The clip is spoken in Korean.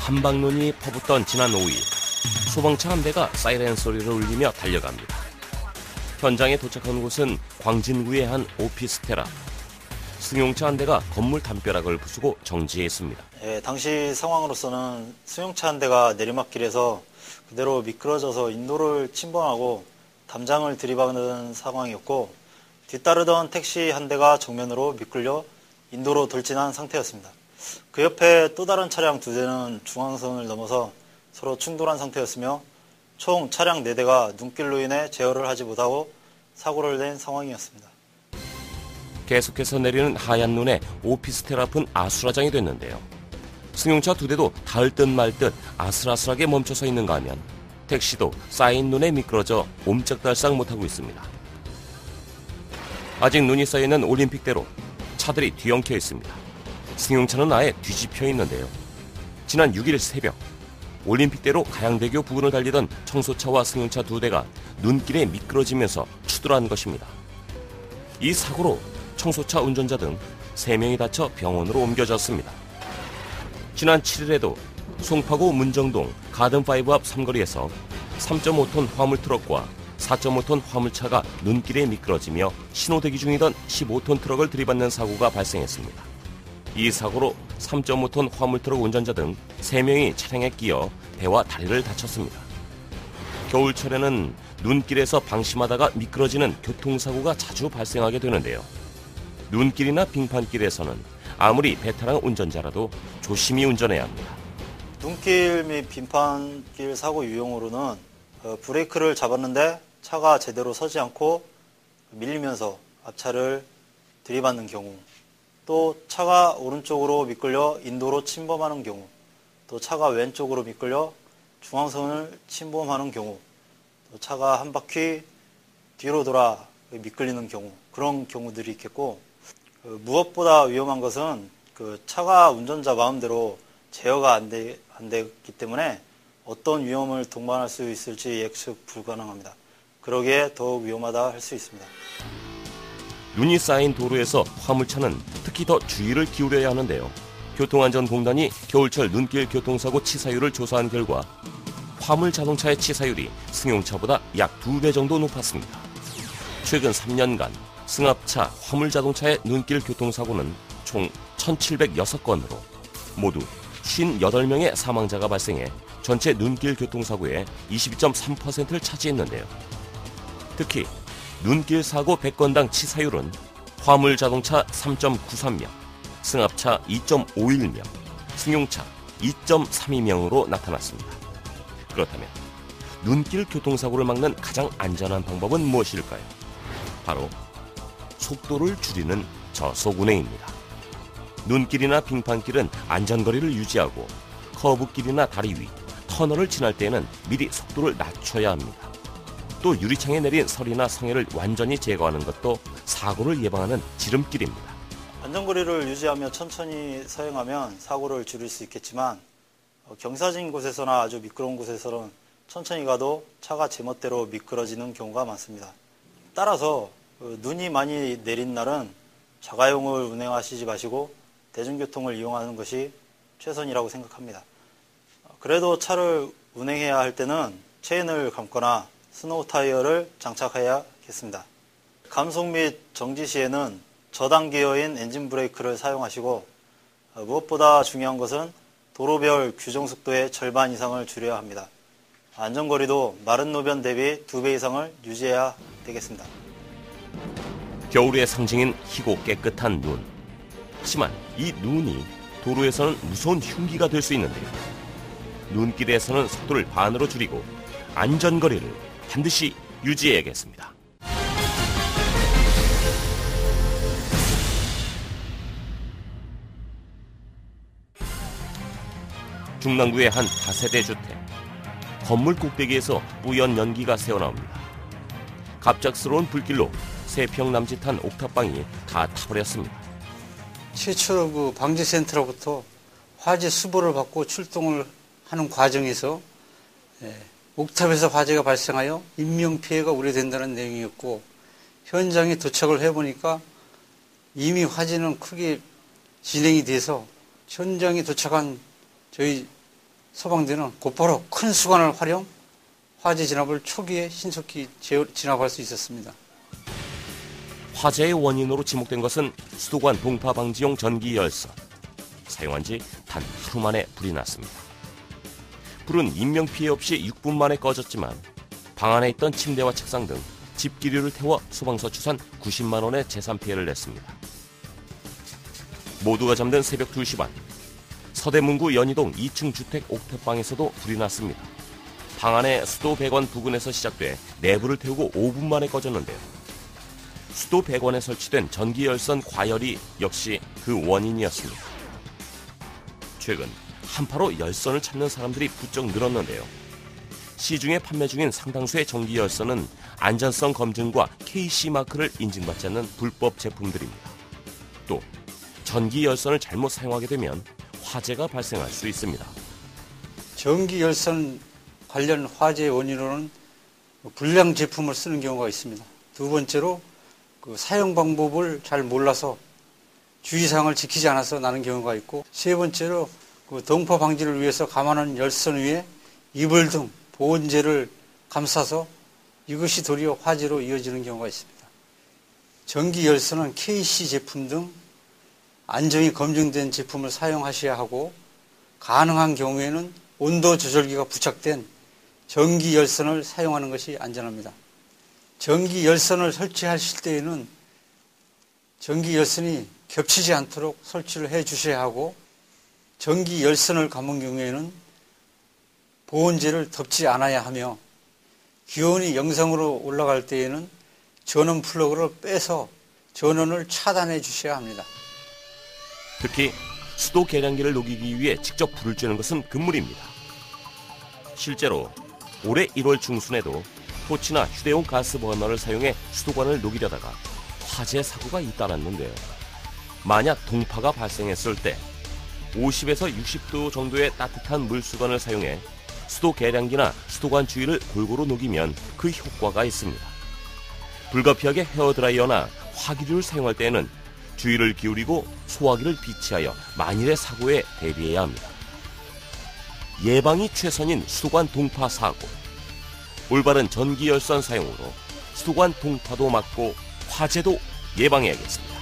한방눈이 퍼붓던 지난 5일, 소방차 한 대가 사이렌 소리를 울리며 달려갑니다. 현장에 도착한 곳은 광진구의 한 오피스텔 앞. 승용차 한 대가 건물 담벼락을 부수고 정지해 있습니다. 당시 상황으로서는 승용차 한 대가 내리막길에서 그대로 미끄러져서 인도를 침범하고 담장을 들이박는 상황이었고, 뒤따르던 택시 한 대가 정면으로 미끌려 인도로 돌진한 상태였습니다. 그 옆에 또 다른 차량 두 대는 중앙선을 넘어서 서로 충돌한 상태였으며 총 차량 4대가 눈길로 인해 제어를 하지 못하고 사고를 낸 상황이었습니다. 계속해서 내리는 하얀 눈에 오피스텔 앞은 아수라장이 됐는데요. 승용차 2대도 닿을 듯 말 듯 아슬아슬하게 멈춰서 있는가 하면 택시도 쌓인 눈에 미끄러져 옴짝달싹 못하고 있습니다. 아직 눈이 쌓여있는 올림픽대로 차들이 뒤엉켜 있습니다. 승용차는 아예 뒤집혀 있는데요. 지난 6일 새벽 올림픽대로 가양대교 부근을 달리던 청소차와 승용차 2대가 눈길에 미끄러지면서 추돌한 것입니다. 이 사고로 청소차 운전자 등 3명이 다쳐 병원으로 옮겨졌습니다. 지난 7일에도 송파구 문정동 가든5 앞 삼거리에서 3.5톤 화물트럭과 4.5톤 화물차가 눈길에 미끄러지며 신호대기 중이던 15톤 트럭을 들이받는 사고가 발생했습니다. 이 사고로 3.5톤 화물트럭 운전자 등 3명이 차량에 끼어 배와 다리를 다쳤습니다. 겨울철에는 눈길에서 방심하다가 미끄러지는 교통사고가 자주 발생하게 되는데요. 눈길이나 빙판길에서는 아무리 베테랑 운전자라도 조심히 운전해야 합니다. 눈길 및 빙판길 사고 유형으로는 브레이크를 잡았는데 차가 제대로 서지 않고 밀리면서 앞차를 들이받는 경우, 또 차가 오른쪽으로 미끌려 인도로 침범하는 경우, 또 차가 왼쪽으로 미끌려 중앙선을 침범하는 경우, 또 차가 한 바퀴 뒤로 돌아 미끌리는 경우, 그런 경우들이 있겠고, 무엇보다 위험한 것은 차가 운전자 마음대로 제어가 안 되기 때문에 어떤 위험을 동반할 수 있을지 예측 불가능합니다. 그러기에 더욱 위험하다 할 수 있습니다. 눈이 쌓인 도로에서 화물차는 특히 더 주의를 기울여야 하는데요. 교통안전공단이 겨울철 눈길 교통사고 치사율을 조사한 결과 화물 자동차의 치사율이 승용차보다 약 2배 정도 높았습니다. 최근 3년간 승합차, 화물 자동차의 눈길 교통사고는 총 1,706건으로 모두 58명의 사망자가 발생해 전체 눈길 교통사고의 22.3%를 차지했는데요. 특히 눈길 사고 100건당 치사율은 화물 자동차 3.93명, 승합차 2.51명, 승용차 2.32명으로 나타났습니다. 그렇다면 눈길 교통사고를 막는 가장 안전한 방법은 무엇일까요? 바로 속도를 줄이는 저속 운행입니다. 눈길이나 빙판길은 안전거리를 유지하고 커브길이나 다리 위, 터널을 지날 때에는 미리 속도를 낮춰야 합니다. 또 유리창에 내린 설이나 성에를 완전히 제거하는 것도 사고를 예방하는 지름길입니다. 안전거리를 유지하며 천천히 서행하면 사고를 줄일 수 있겠지만, 경사진 곳에서나 아주 미끄러운 곳에서는 천천히 가도 차가 제멋대로 미끄러지는 경우가 많습니다. 따라서 눈이 많이 내린 날은 자가용을 운행하시지 마시고 대중교통을 이용하는 것이 최선이라고 생각합니다. 그래도 차를 운행해야 할 때는 체인을 감거나 스노우 타이어를 장착해야겠습니다. 감속 및 정지 시에는 저당 기어인 엔진 브레이크를 사용하시고, 무엇보다 중요한 것은 도로별 규정 속도의 절반 이상을 줄여야 합니다. 안전거리도 마른 노변 대비 2배 이상을 유지해야 되겠습니다. 겨울의 상징인 희고 깨끗한 눈. 하지만 이 눈이 도로에서는 무서운 흉기가 될 수 있는데요. 눈길에서는 속도를 반으로 줄이고 안전거리를 반드시 유지해야겠습니다. 중랑구의 한 다세대 주택. 건물 꼭대기에서 뿌연 연기가 새어나옵니다. 갑작스러운 불길로 3평 남짓한 옥탑방이 다 타버렸습니다. 최초로 방지센터로부터 화재 수보를 받고 출동을 하는 과정에서 옥탑에서 화재가 발생하여 인명피해가 우려된다는 내용이었고, 현장에 도착을 해보니까 이미 화재는 크게 진행이 돼서 현장에 도착한 저희 소방대는 곧바로 큰 수관을 활용, 화재 진압을 초기에 신속히 진압할 수 있었습니다. 화재의 원인으로 지목된 것은 수도관 동파 방지용 전기 열선. 사용한 지 단 하루 만에 불이 났습니다. 불은 인명피해 없이 6분 만에 꺼졌지만 방 안에 있던 침대와 책상 등 집기류를 태워 소방서 추산 90만 원의 재산 피해를 냈습니다. 모두가 잠든 새벽 2시 반, 서대문구 연희동 2층 주택 옥탑방에서도 불이 났습니다. 방 안에 수도 배관 부근에서 시작돼 내부를 태우고 5분 만에 꺼졌는데요. 수도 배관에 설치된 전기 열선 과열이 역시 그 원인이었습니다. 최근 한파로 열선을 찾는 사람들이 부쩍 늘었는데요. 시중에 판매 중인 상당수의 전기 열선은 안전성 검증과 KC 마크를 인증받지 않는 불법 제품들입니다. 또 전기 열선을 잘못 사용하게 되면 화재가 발생할 수 있습니다. 전기 열선 관련 화재의 원인으로는 불량 제품을 쓰는 경우가 있습니다. 두 번째로 그 사용 방법을 잘 몰라서 주의사항을 지키지 않아서 나는 경우가 있고, 세 번째로 그 동파 방지를 위해서 감안한 열선 위에 이불 등 보온재를 감싸서 이것이 도리어 화재로 이어지는 경우가 있습니다. 전기 열선은 KC 제품 등 안정이 검증된 제품을 사용하셔야 하고, 가능한 경우에는 온도 조절기가 부착된 전기 열선을 사용하는 것이 안전합니다. 전기 열선을 설치하실 때에는 전기 열선이 겹치지 않도록 설치를 해 주셔야 하고, 전기 열선을 감은 경우에는 보온재를 덮지 않아야 하며, 기온이 영상으로 올라갈 때에는 전원 플러그를 빼서 전원을 차단해 주셔야 합니다. 특히 수도 계량기를 녹이기 위해 직접 불을 쬐는 것은 금물입니다. 실제로 올해 1월 중순에도 토치나 휴대용 가스 버너를 사용해 수도관을 녹이려다가 화재 사고가 잇따랐는데요. 만약 동파가 발생했을 때 50에서 60도 정도의 따뜻한 물수건을 사용해 수도 계량기나 수도관 주위를 골고루 녹이면 그 효과가 있습니다. 불가피하게 헤어드라이어나 화기류를 사용할 때에는 주의를 기울이고 소화기를 비치하여 만일의 사고에 대비해야 합니다. 예방이 최선인 수도관 동파 사고. 올바른 전기 열선 사용으로 수도관 동파도 막고 화재도 예방해야겠습니다.